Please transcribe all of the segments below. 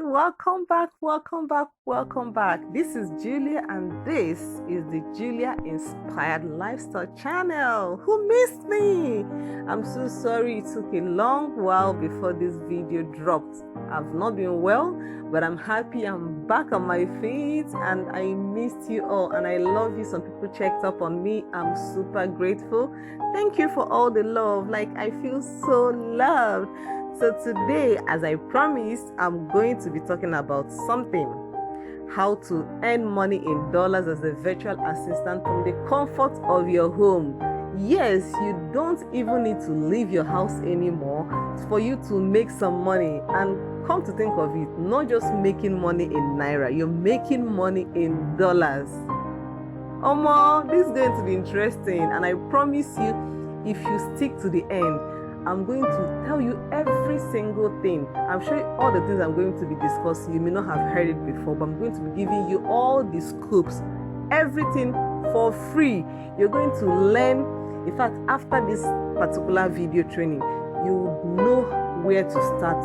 welcome back. This is Julia, and this is the Julia Inspired Lifestyle channel. Who missed me? I'm so sorry it took a long while before this video dropped. I've not been well, but I'm happy I'm back on my feet, and I missed you all, and I love you. Some people checked up on me. I'm super grateful. Thank you for all the love. I feel so loved. So today, as I promised, I'm going to be talking about something: how to earn money in dollars as a virtual assistant from the comfort of your home. Yes, you don't even need to leave your house anymore for you to make some money. And come to think of it, not just making money in Naira, you're making money in dollars. This is going to be interesting, and I promise you, if you stick to the end, I'm going to tell you every single thing. I'm sure all the things I'm going to be discussing, you may not have heard it before, but I'm going to be giving you all the scoops, everything for free. You're going to learn. In fact, after this particular video training, you would know where to start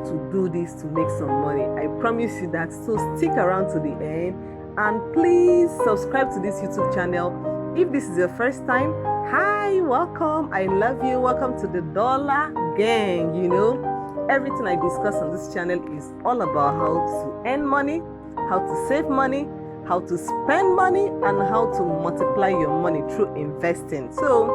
to do this to make some money. I promise you that. So stick around to the end, and please subscribe to this YouTube channel. If this is your first time, hi, welcome. I love you. Welcome to the Dollar Gang. Everything I discuss on this channel is all about how to earn money, how to save money, how to spend money, and how to multiply your money through investing. So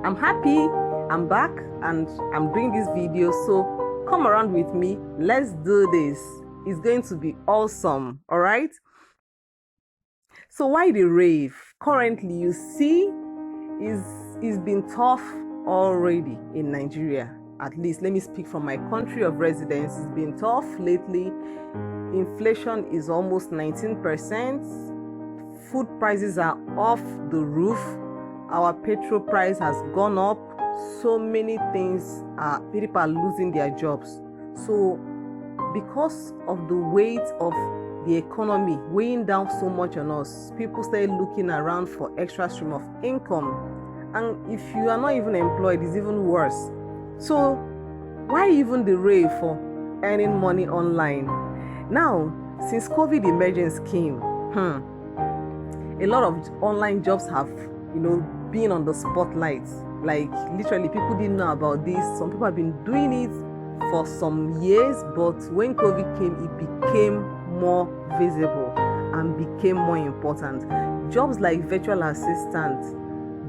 I'm happy I'm back and I'm doing this video. So come around with me. Let's do this. It's going to be awesome. All right. So why the rave? Currently, you see, it's been tough already in Nigeria. At least, let me speak from my country of residence. It's been tough lately. Inflation is almost 19%. Food prices are off the roof. Our petrol price has gone up. So many things, people are losing their jobs. So because of the weight of the economy weighing down so much on us, people start looking around for extra stream of income. And if you are not even employed, it's even worse. So why even the rave for earning money online? Now, since COVID emergence came, a lot of online jobs have, been on the spotlight. Literally, people didn't know about this. Some people have been doing it for some years, but when COVID came, it became more visible and became more important. Jobs like virtual assistant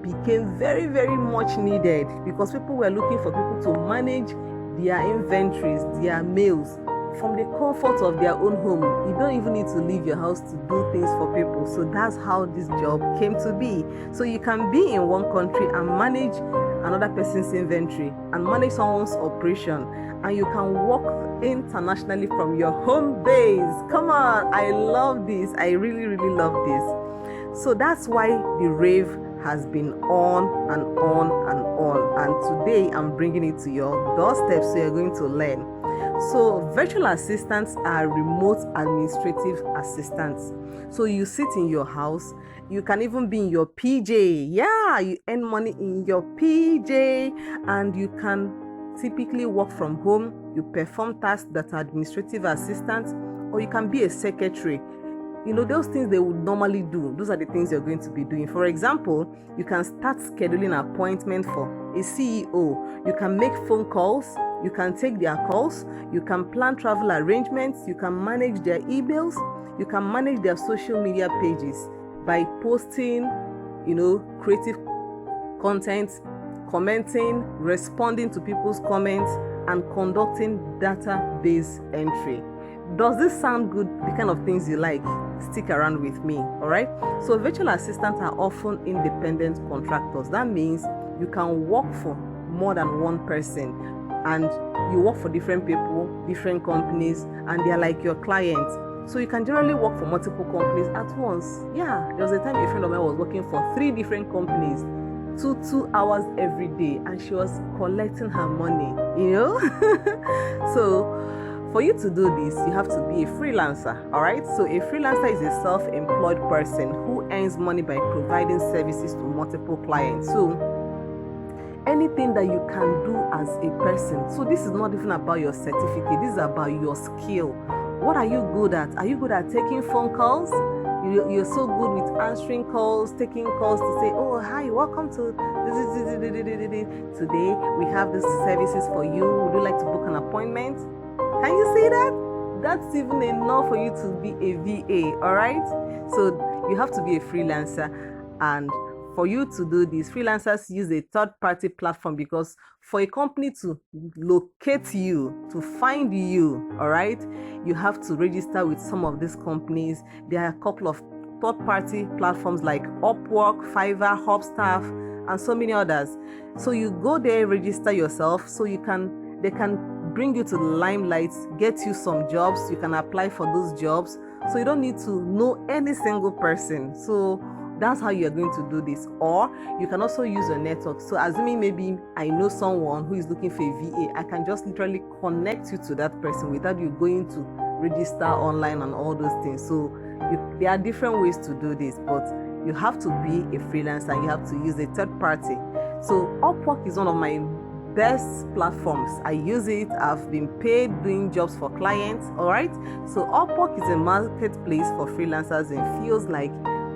became very, very much needed because people were looking for people to manage their inventories, their mails from the comfort of their own home. You don't even need to leave your house to do things for people. So that's how this job came to be. So you can be in one country and manage another person's inventory and manage someone's operation, and you can work internationally from your home base. Come on, I love this. I really, really love this. So that's why the rave has been on and on and on. And today I'm bringing it to your doorstep, so you're going to learn. So virtual assistants are remote administrative assistants. So you sit in your house. You can even be in your PJ. Yeah, you earn money in your PJ, and you can typically work from home. You perform tasks that are administrative assistants, or you can be a secretary. Those things they would normally do. Those are the things you're going to be doing. For example, you can start scheduling an appointment for a CEO. You can make phone calls. You can take their calls. You can plan travel arrangements. You can manage their emails. You can manage their social media pages by posting, creative content, commenting, responding to people's comments, and conducting database entry. Does this sound good? The kind of things you like? Stick around with me, all right? So virtual assistants are often independent contractors. That means you can work for more than one person, and you work for different people, different companies, and they are like your clients. So you can generally work for multiple companies at once. Yeah, there was a time a friend of mine was working for 3 different companies, 2 hours every day, and she was collecting her money, So for you to do this, you have to be a freelancer, all right? So a freelancer is a self-employed person who earns money by providing services to multiple clients. So anything that you can do as a person. So this is not even about your certificate, this is about your skill. What are you good at? Are you good at taking phone calls? You're so good with answering calls, taking calls to say, oh, hi, welcome to today we have these services for you. Would you like to book an appointment? Can you see that? That's even enough for you to be a VA, all right? So you have to be a freelancer, and for you to do this, freelancers use a third-party platform, because for a company to locate you, to find you, all right, you have to register with some of these companies. There are a couple of third-party platforms like Upwork, Fiverr, Hubstaff, and so many others. So you go there, register yourself, so they can bring you to the limelight, get you some jobs. You can apply for those jobs. So you don't need to know any single person. So that's how you're going to do this. Or you can also use your network. So assuming maybe I know someone who is looking for a VA, I can just literally connect you to that person without you going to register online and all those things. So there are different ways to do this, but you have to be a freelancer. You have to use a third party. So Upwork is one of my best platforms. I use it. I've been paid doing jobs for clients. All right. So Upwork is a marketplace for freelancers in fields like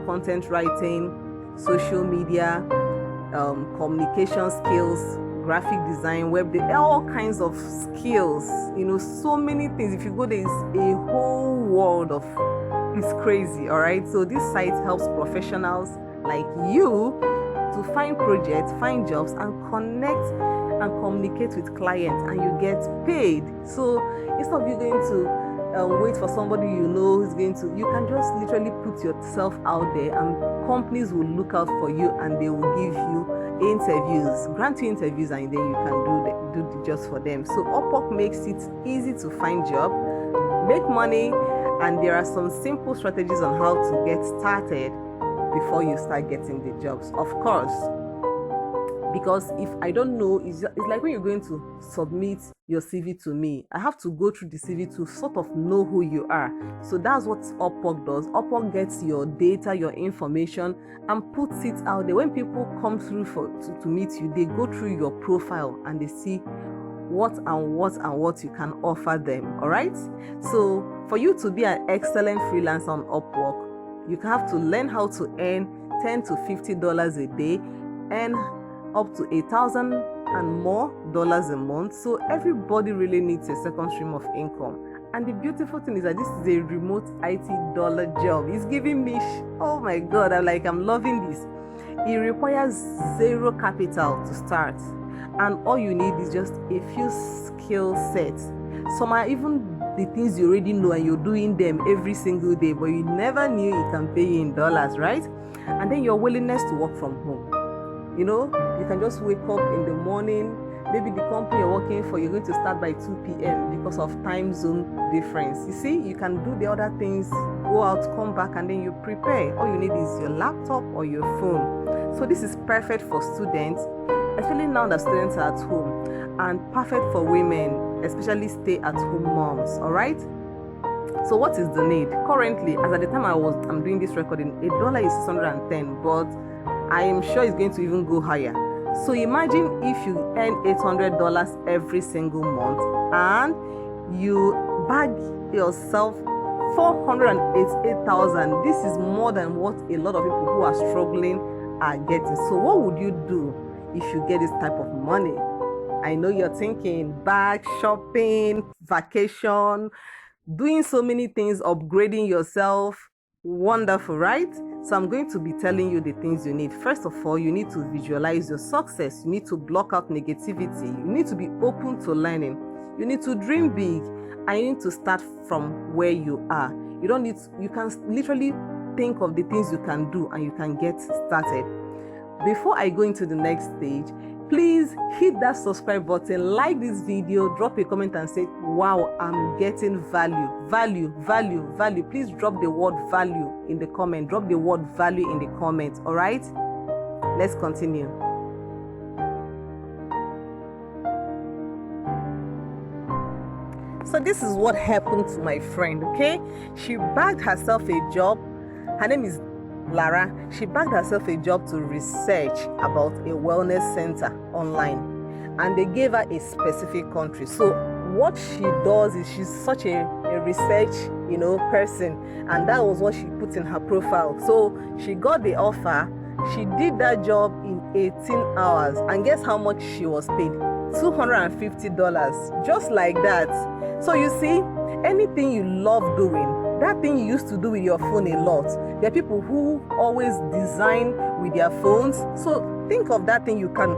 content writing, social media, communication skills, graphic design, web, all kinds of skills. So many things. If you go there, it's a whole world of. It's crazy. All right. So this site helps professionals like you to find projects, find jobs, and connect and communicate with clients, and you get paid. So instead of you going to wait for somebody who's going to, you can just literally put yourself out there, and companies will look out for you, and they will give you interviews, grant you interviews, and then you can do the jobs for them. So Upwork makes it easy to find job, make money, and there are some simple strategies on how to get started before you start getting the jobs. Of course, because if I don't know, it's like when you're going to submit your CV to me, I have to go through the CV to sort of know who you are. So that's what Upwork does. Upwork gets your data, your information, and puts it out there. When people come through to meet you, they go through your profile and they see what you can offer them. All right. So for you to be an excellent freelancer on Upwork, you have to learn how to earn $10 to $50 a day, and up to $1,000 and more a month. So everybody really needs a second stream of income. And the beautiful thing is that this is a remote IT dollar job. It's giving me, oh my God, I'm loving this. It requires zero capital to start, and all you need is just a few skill sets. Some are even the things you already know, and you're doing them every single day, but you never knew it can pay you in dollars, right? And then your willingness to work from home. You can just wake up in the morning. Maybe the company you're working for, you're going to start by 2 p.m. because of time zone difference. You see, you can do the other things, go out, come back, and then you prepare. All you need is your laptop or your phone. So this is perfect for students, especially now that students are at home, and perfect for women, especially stay-at-home moms. All right. So what is the need? Currently, as at the time I'm doing this recording, $1 is 610, but I am sure it's going to even go higher. So imagine if you earn $800 every single month, and you bag yourself $488,000. This is more than what a lot of people who are struggling are getting. So what would you do if you get this type of money? I know you're thinking bag, shopping, vacation, doing so many things, upgrading yourself. Wonderful, right? So I'm going to be telling you the things you need. First of all, you need to visualize your success. You need to block out negativity. You need to be open to learning. You need to dream big, and you need to start from where you are. You can literally think of the things you can do, and you can get started. Before I go into the next stage, please hit that subscribe button, like this video, drop a comment and say, wow, I'm getting value. Please drop the word value in the comment. Drop the word value in the comment. All right, let's continue. So this is what happened to my friend. Okay, she bagged herself a job. Her name is Lara, she bagged herself a job to research about a wellness center online, and they gave her a specific country. So what she does is she's such a research, person, and that was what she put in her profile. So she got the offer. She did that job in 18 hours, and guess how much she was paid? $250, just like that. So you see, anything you love doing, that thing you used to do with your phone a lot. There are people who always design with their phones. So think of that thing you can,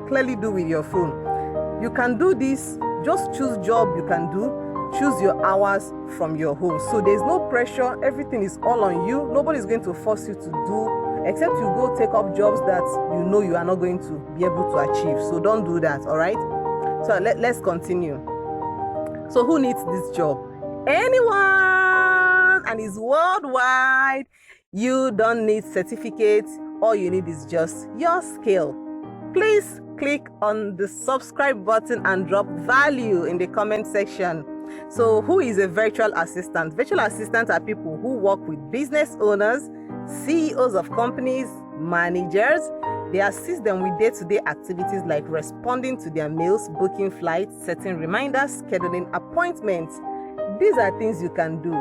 clearly do with your phone. You can do this. Just choose job you can do. Choose your hours from your home. So there's no pressure. Everything is all on you. Nobody's going to force you to do, except you go take up jobs that you are not going to be able to achieve. So don't do that, all right? So let's continue. So who needs this job? Anyone, and it's worldwide. You don't need certificates. All you need is just your skill. Please click on the subscribe button and drop value in the comment section. So who is a virtual assistant? Virtual assistants are people who work with business owners, CEOs of companies, managers. They assist them with day-to-day activities like responding to their mails, booking flights, setting reminders, scheduling appointments. These are things you can do.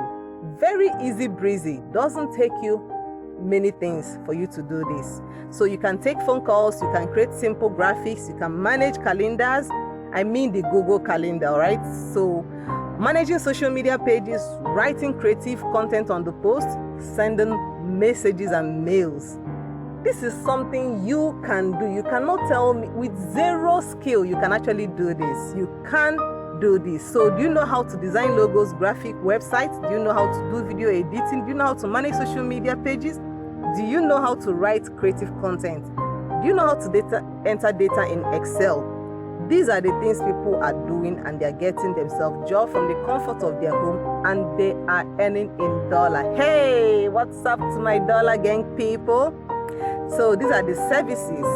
Very easy breezy. Doesn't take you many things for you to do this. So you can take phone calls, you can create simple graphics, you can manage calendars. I mean the Google Calendar, all right? So managing social media pages, writing creative content on the post, sending messages and mails. This is something you can do. You cannot tell me with zero skill you can actually do this. You can do this. So do you know how to design logos, graphic websites? Do you know how to do video editing? Do you know how to manage social media pages? Do you know how to write creative content? Do you know how to enter data in Excel? These are the things people are doing, and they're getting themselves jobs from the comfort of their home, and they are earning in dollar. Hey, what's up to my dollar gang people? So these are the services.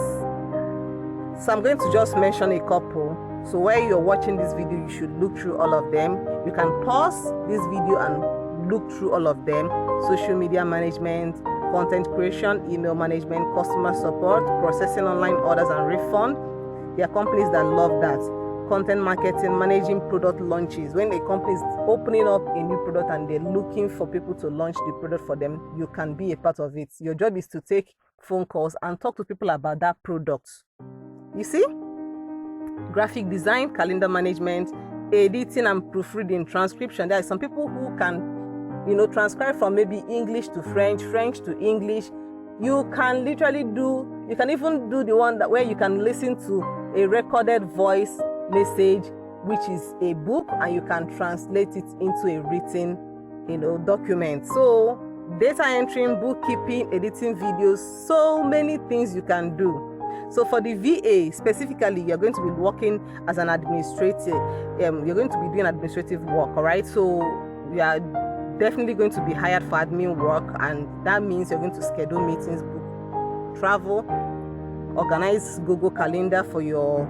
So I'm going to just mention a couple. So while you're watching this video, you should look through all of them. You can pause this video and look through all of them. Social media management, content creation, email management, customer support, processing online orders and refund. There are companies that love that. Content marketing, managing product launches. When a company is opening up a new product and they're looking for people to launch the product for them, you can be a part of it. Your job is to take phone calls and talk to people about that product. You see? Graphic design, calendar management, editing and proofreading, transcription. There are some people who can, transcribe from maybe English to French, French to English. You can literally you can even do the one where you can listen to a recorded voice message, which is a book, and you can translate it into a written, document. So data entering, bookkeeping, editing videos, so many things you can do. So for the VA specifically, you're going to be working as an administrator. You're going to be doing administrative work, all right? So you are definitely going to be hired for admin work, and that means you're going to schedule meetings, book travel, organize Google Calendar for your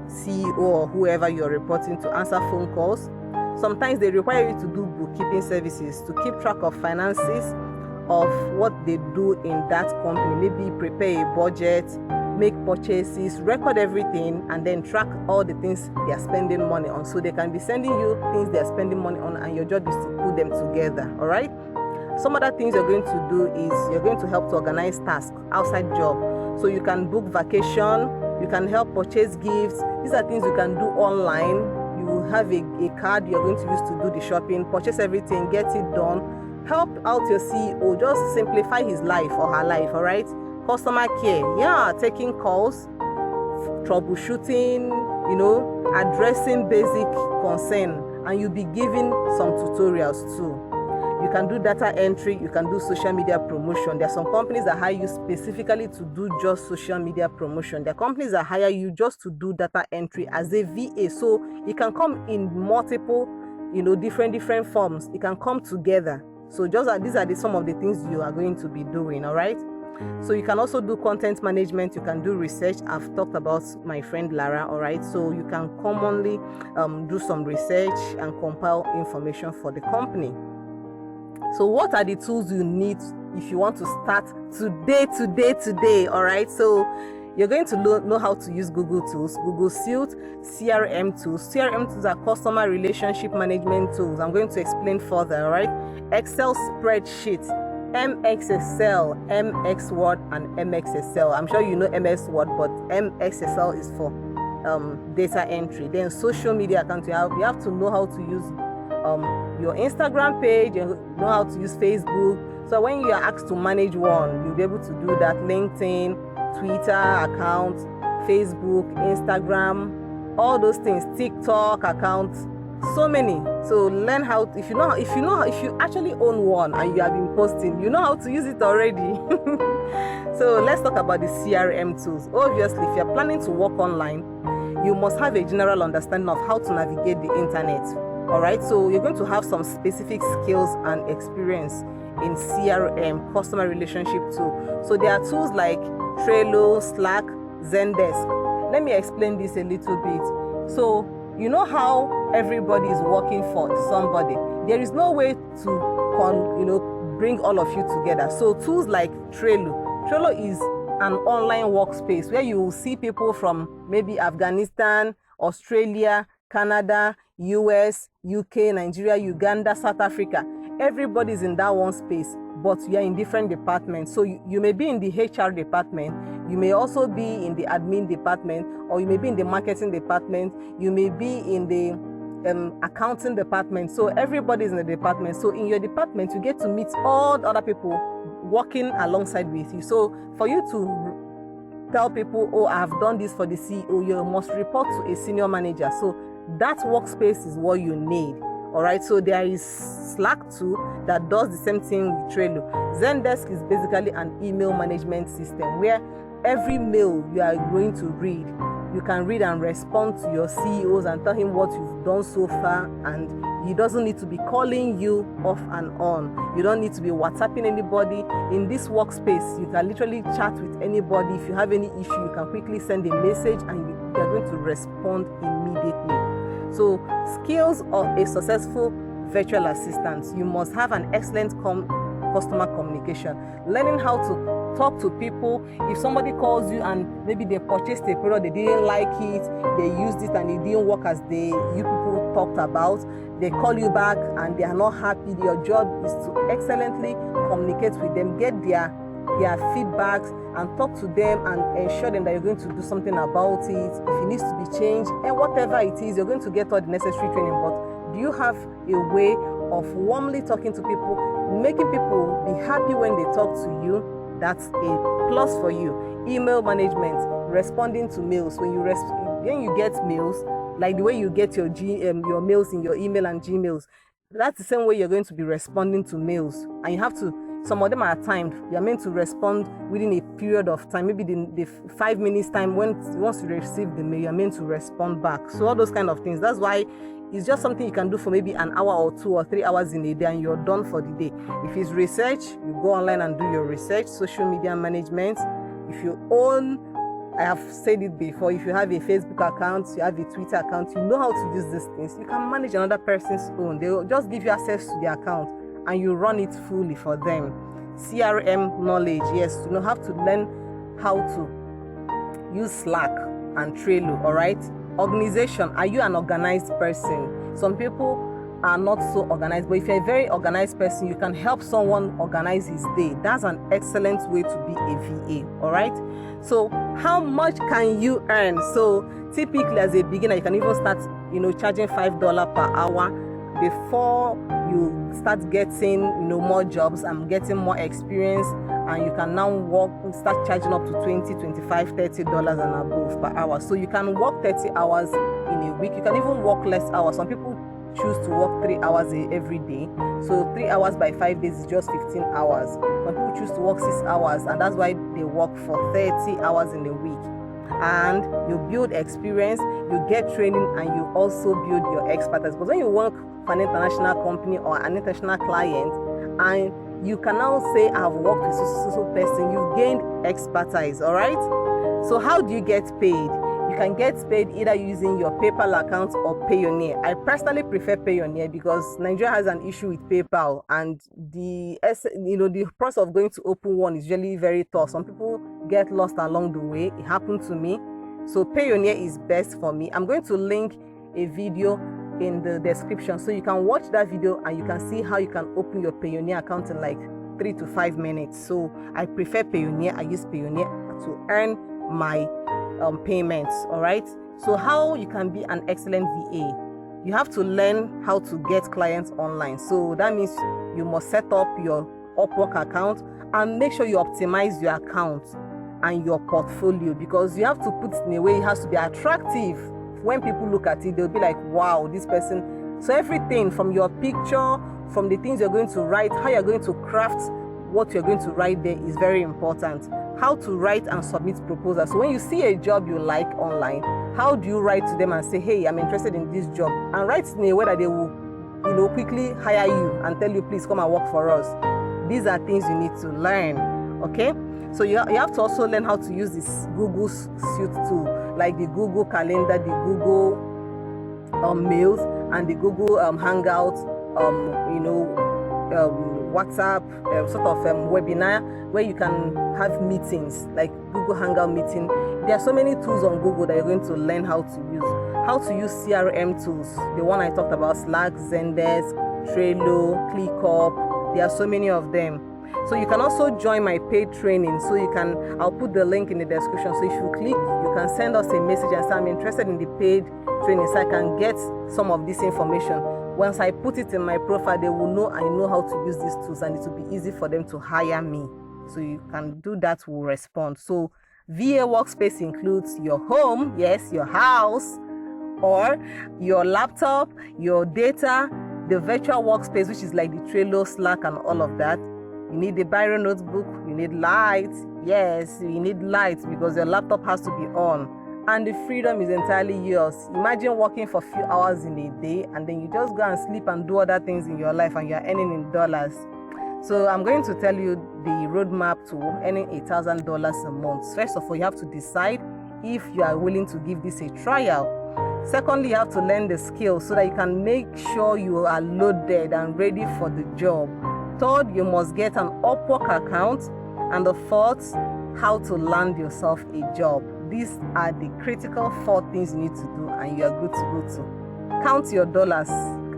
CEO or whoever you're reporting to, answer phone calls. Sometimes they require you to do bookkeeping services to keep track of finances of what they do in that company. Maybe prepare a budget, make purchases, record everything, and then track all the things they are spending money on. So they can be sending you things they are spending money on, and your job is to put them together, all right? Some other things you're going to do is you're going to help to organize tasks outside job. So you can book vacation, you can help purchase gifts. These are things you can do online. You have a card you're going to use to do the shopping, purchase everything, get it done. Help out your CEO, just simplify his life or her life, all right? Customer care, taking calls, troubleshooting, addressing basic concern, and you'll be giving some tutorials too. You can do data entry, you can do social media promotion. There are some companies that hire you specifically to do just social media promotion. There are companies that hire you just to do data entry as a VA. So it can come in multiple, different forms. It can come together. So these are some of the things you are going to be doing, all right? So you can also do content management, you can do research. I've talked about my friend Lara, all right? So you can commonly do some research and compile information for the company. So what are the tools you need if you want to start today, all right? So you're going to know how to use Google tools, Google Suite, CRM tools. CRM tools are customer relationship management tools. I'm going to explain further, all right? Excel spreadsheets, MX Excel, MX Word, and MX Excel. I'm sure you know MS Word, but MX Excel is for data entry. Then social media account, you have to know how to use your Instagram page, you know how to use Facebook. So when you are asked to manage one, you'll be able to do that. LinkedIn, Twitter account, Facebook, Instagram, all those things, TikTok account, so many. So learn how to, if you actually own one and you have been posting, you know how to use it already. So let's talk about the CRM tools. Obviously, if you're planning to work online, you must have a general understanding of how to navigate the internet. All right, so you're going to have some specific skills and experience in CRM, customer relationship tool. So there are tools like Trello, Slack, Zendesk. Let me explain this a little bit. So you know how everybody is working for somebody. There is no way to bring all of you together. So tools like Trello is an online workspace where you will see people from maybe Afghanistan, Australia, Canada, US, UK, Nigeria, Uganda, South Africa. Everybody's in that one space, but you are in different departments. So you may be in the HR department, you may also be in the admin department, or you may be in the marketing department, you may be in the accounting department. So everybody's in the department. So in your department, you get to meet all the other people working alongside with you. So for you to tell people, oh, I've done this for the CEO, you must report to a senior manager. So that workspace is what you need. All right, so there is Slack too that does the same thing with Trello. Zendesk is basically an email management system where every mail you are going to read, you can read and respond to your CEOs and tell him what you've done so far, and he doesn't need to be calling you off and on. You don't need to be WhatsApping anybody. In this workspace, you can literally chat with anybody. If you have any issue, you can quickly send a message and you're going to respond immediately. So skills of a successful virtual assistant: you must have an excellent customer communication, learning how to talk to people. If somebody calls you and maybe they purchased a product, they didn't like it, they used it and it didn't work as you people talked about, they call you back and they are not happy, your job is to excellently communicate with them, get their feedbacks and talk to them and ensure them that you're going to do something about it. If it needs to be changed and whatever it is, you're going to get all the necessary training. But do you have a way of warmly talking to people, making people be happy when they talk to you? That's a plus for you. Email management, responding to mails. When you get mails, like the way you get your mails in your email and Gmails, that's the same way you're going to be responding to mails. And you have to, some of them are timed. You're meant to respond within a period of time, maybe the 5 minutes time. Once you receive the mail, you're meant to respond back. So all those kind of things. That's why it's just something you can do for maybe an hour or 2 or 3 hours in a day and you're done for the day. If it's research, you go online and do your research. Social media management. If you own, I have said it before, if you have a Facebook account, you have a Twitter account, you know how to use these things. You can manage another person's own. They will just give you access to the account and you run it fully for them. CRM knowledge, yes, you have to learn how to use Slack and Trello. All right. Organization, are you an organized person? Some people are not so organized, but if you're a very organized person, you can help someone organize his day. That's an excellent way to be a VA. All right. So how much can you earn? So typically as a beginner, you can even start charging $5 per hour before you start getting more jobs and getting more experience, and you can now start charging up to $20, $25, $30 and above per hour. So you can work 30 hours in a week. You can even work less hours. Some people choose to work 3 hours every day. So 3 hours by 5 days is just 15 hours. Some people choose to work 6 hours, and that's why they work for 30 hours in a week. And you build experience, you get training, and you also build your expertise. Because when you work for an international company or an international client, and you can now say, I've worked with so person, you've gained expertise. All right. So how do you get paid? You can get paid either using your PayPal account or Payoneer. I personally prefer Payoneer because Nigeria has an issue with PayPal, and the process of going to open one is really very tough. Some people get lost along the way. It happened to me. So Payoneer is best for me. I'm going to link a video in the description so you can watch that video and you can see how you can open your Payoneer account in like 3 to 5 minutes. So I prefer Payoneer. I use Payoneer to earn my payments. All right, so how you can be an excellent VA, you have to learn how to get clients online. So that means you must set up your Upwork account and make sure you optimize your account and your portfolio, because you have to put it in a way it has to be attractive. When people look at it, they'll be like, wow, this person. So everything from your picture, from the things you're going to write, how you're going to craft what you're going to write there is very important. How to write and submit proposals. So when you see a job you like online, how do you write to them and say, hey, I'm interested in this job, and write in a way that they will, quickly hire you and tell you, please come and work for us. These are things you need to learn. Okay, so you have to also learn how to use this Google Suite tool, like the Google Calendar, the Google Mails, and the Google Hangouts, WhatsApp, sort of webinar where you can have meetings like Google Hangout meeting. There are so many tools on Google that you're going to learn how to use. How to use CRM tools, the one I talked about, Slack, Zendesk, Trello, ClickUp. There are so many of them. So you can also join my paid training. So I'll put the link in the description. So if you click, you can send us a message and say, I'm interested in the paid training so I can get some of this information. Once I put it in my profile, they will know I know how to use these tools, and it will be easy for them to hire me. So you can do that, will respond. So VA workspace includes your home, yes, your house, or your laptop, your data, the virtual workspace, which is like the Trello, Slack, and all of that. You need the Biro notebook, you need lights. Yes, you need lights because your laptop has to be on. And the freedom is entirely yours. Imagine working for a few hours in a day and then you just go and sleep and do other things in your life and you're earning in dollars. So I'm going to tell you the roadmap to earning $1,000 a month. First of all, you have to decide if you are willing to give this a trial. Secondly, you have to learn the skills so that you can make sure you are loaded and ready for the job. Third, you must get an Upwork account. And the fourth, how to land yourself a job. These are the critical 4 things you need to do and you are good to go to. Count your dollars.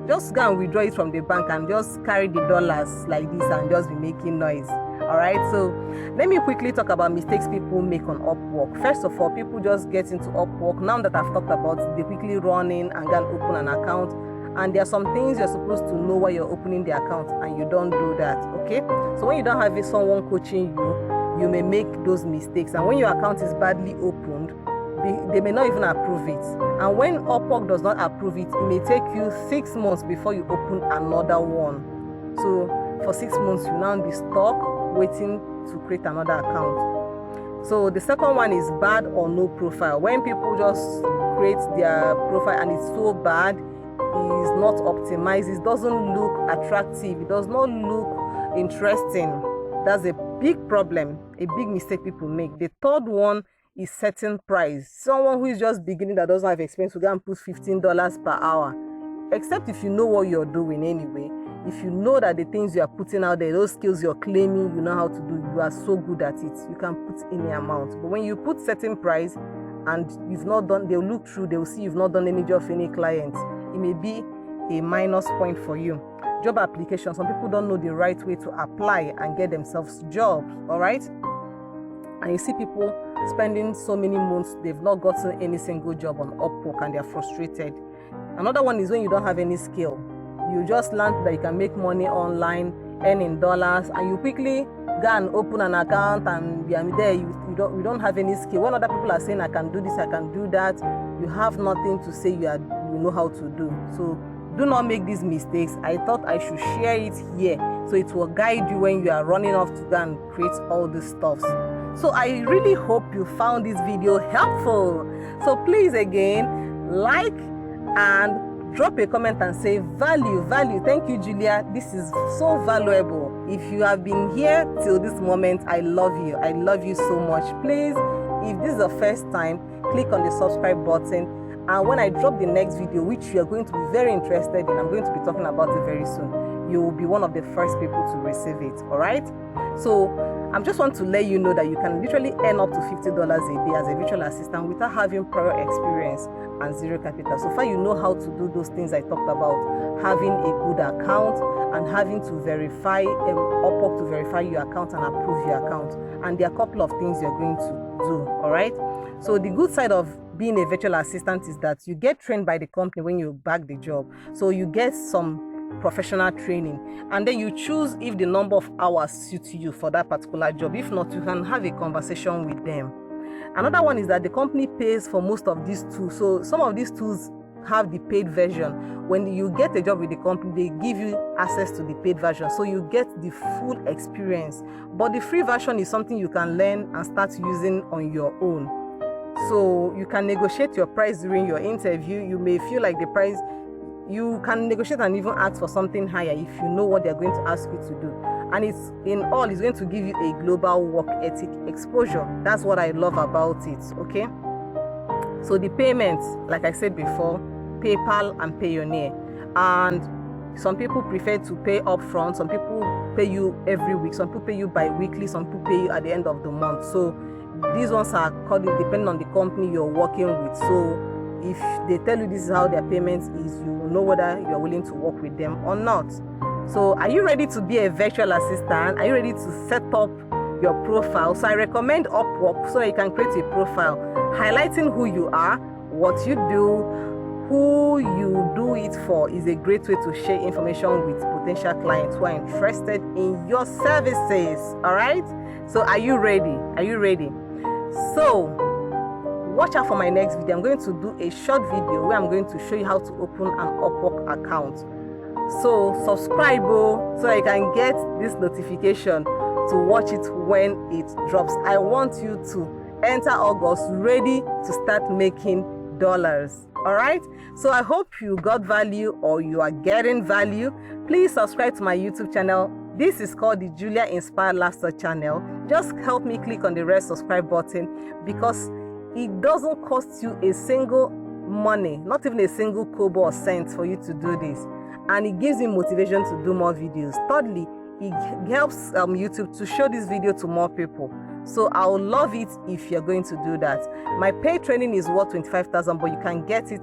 Just go and withdraw it from the bank and just carry the dollars like this and just be making noise. Alright, so let me quickly talk about mistakes people make on Upwork. First of all, people just get into Upwork. Now that I've talked about, they quickly run in and go and open an account. And there are some things you're supposed to know while you're opening the account and you don't do that, okay? So when you don't have someone coaching you, you may make those mistakes. And when your account is badly opened, they may not even approve it. And when Upwork does not approve it, it may take you 6 months before you open another one. So for 6 months, you now be stuck waiting to create another account. So the second one is bad or no profile. When people just create their profile and it's so bad, it is not optimized, it doesn't look attractive, it does not look interesting. That's a big problem, a big mistake people make. The third one is setting price. Someone who is just beginning that doesn't have experience will go and put $15 per hour. Except if you know what you're doing anyway. If you know that the things you are putting out there, those skills you're claiming you know how to do, you are so good at it, you can put any amount. But when you put certain price and you've not done, they'll look through, they'll see you've not done any job for any client. It may be a minus point for you. Job application, some people don't know the right way to apply and get themselves jobs, all right? And you see people spending so many months, they've not gotten any single job on Upwork and they're frustrated. Another one is when you don't have any skill. You just learn that you can make money online, earn in dollars, and you quickly go and open an account and be there. You don't have any skill. When other people are saying, I can do this, I can do that, you have nothing to say you know how to do. So do not make these mistakes. I thought I should share it here so it will guide you when you are running off to go and create all these stuffs. So I really hope you found this video helpful. So please again, like and drop a comment and say value. Thank you, Julia. This is so valuable. If you have been here till this moment, I love you. I love you so much. Please, If this is the first time, click on the subscribe button, and when I drop the next video, which you are going to be very interested in, I'm going to be talking about it very soon, you will be one of the first people to receive it. All right, so I just want to let you know that you can literally earn up to $50 a day as a virtual assistant without having prior experience and zero capital. So far, you know how to do those things I talked about, having a good account and having to verify Upwork to verify your account and approve your account. And there are a couple of things you're going to do. All right, so the good side of being a virtual assistant is that you get trained by the company when you bag the job. So you get some professional training, and then you choose if the number of hours suits you for that particular job. If not, you can have a conversation with them. Another one is that the company pays for most of these tools. So some of these tools have the paid version. When you get a job with the company, they give you access to the paid version, so you get the full experience. But the free version is something you can learn and start using on your own. So you can negotiate your price during your interview. You may feel like the price, you can negotiate and even ask for something higher if you know what they're going to ask you to do. And it's going to give you a global work ethic exposure. That's what I love about it. Okay, so the payments, like I said before, PayPal and Payoneer. And some people prefer to pay upfront. Some people pay you every week. Some people pay you bi-weekly. Some people pay you at the end of the month. So these ones are depending on the company you're working with. So if they tell you this is how their payments is, you will know whether you're willing to work with them or not. So are you ready to be a virtual assistant? Are you ready to set up your profile? So I recommend Upwork so that you can create a profile highlighting who you are, what you do, who you do it for. Is a great way to share information with potential clients who are interested in your services. All right, so are you ready? Are you ready? So watch out for my next video. I'm going to do a short video where I'm going to show you how to open an Upwork account. So subscribe so that you can get this notification to watch it when it drops. I want you to enter August ready to start making dollars. All right, so I hope you got value or you are getting value. Please subscribe to my YouTube channel. This is called the Julia Inspired Lifestyle channel. Just help me click on the red subscribe button, because it doesn't cost you a single money, not even a single kobo or cent for you to do this. And it gives me motivation to do more videos. Thirdly, it helps YouTube to show this video to more people. So I would love it if you're going to do that. My paid training is worth 25,000, but you can get it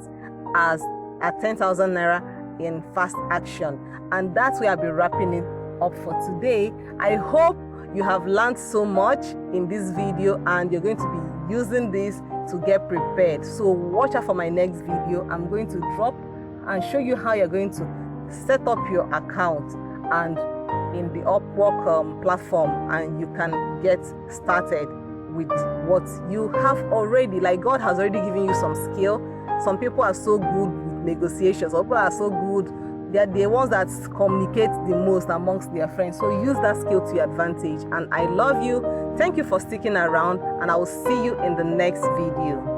as at 10,000 naira in fast action. And that's where I'll be wrapping it up for today. I hope you have learned so much in this video and you're going to be using this to get prepared. So watch out for my next video. I'm going to drop and show you how you're going to set up your account and in the Upwork platform, and you can get started with what you have already. Like, God has already given you some skill. Some people are so good with negotiations. Some people are so good, they're the ones that communicate the most amongst their friends. So use that skill to your advantage. And I love you. Thank you for sticking around, and I will see you in the next video.